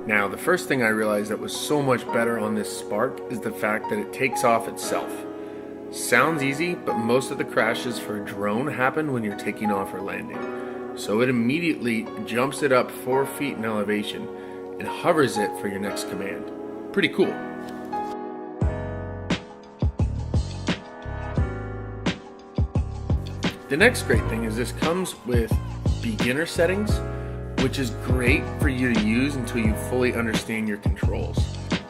Now, the first thing I realized that was so much better on this Spark is the fact that it takes off itself. Sounds easy, but most of the crashes for a drone happen when you're taking off or landing. So it immediately jumps it up 4 feet in elevation and hovers it for your next command. Pretty cool. The next great thing is this comes with beginner settings, which is great for you to use until you fully understand your controls.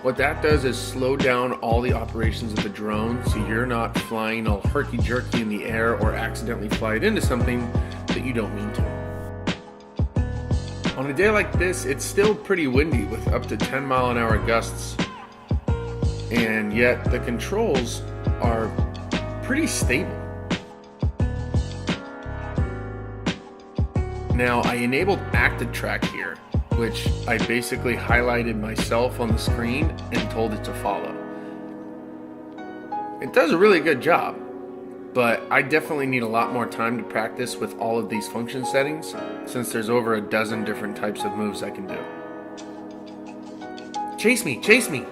What that does is slow down all the operations of the drone so you're not flying all herky-jerky in the air or accidentally fly it into something that you don't mean to. On a day like this, it's still pretty windy with up to 10-mile-an-hour gusts, and yet the controls are pretty stable. Now, I enabled active track here, which I basically highlighted myself on the screen and told it to follow. It does a really good job, but I definitely need a lot more time to practice with all of these function settings since there's over a dozen different types of moves I can do. Chase me, chase me!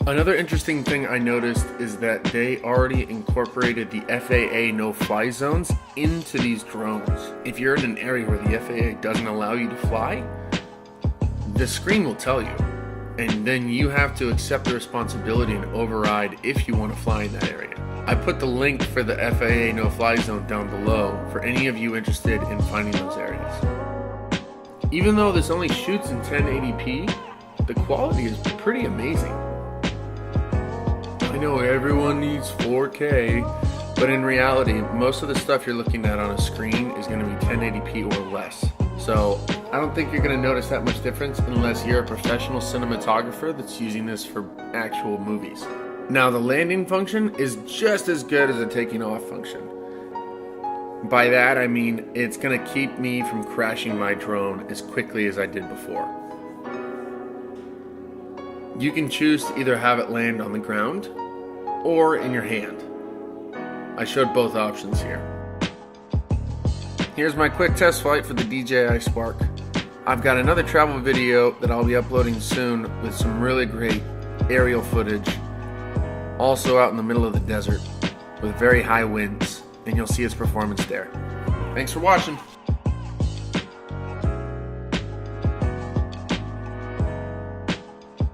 Another interesting thing I noticed is that they already incorporated the FAA no-fly zones into these drones. If you're in an area where the FAA doesn't allow you to fly, the screen will tell you, and then you have to accept the responsibility and override if you want to fly in that area. I put the link for the FAA no-fly zone down below for any of you interested in finding those areas. Even though this only shoots in 1080p, the quality is pretty amazing. I know everyone needs 4K, but in reality, most of the stuff you're looking at on a screen is going to be 1080p or less. So I don't think you're going to notice that much difference unless you're a professional cinematographer that's using this for actual movies. Now, the landing function is just as good as the taking off function. By that, I mean it's going to keep me from crashing my drone as quickly as I did before. You can choose to either have it land on the ground or in your hand. I showed both options here. Here's my quick test flight for the DJI Spark. I've got another travel video that I'll be uploading soon with some really great aerial footage, also out in the middle of the desert with very high winds, and you'll see its performance there. Thanks for watching.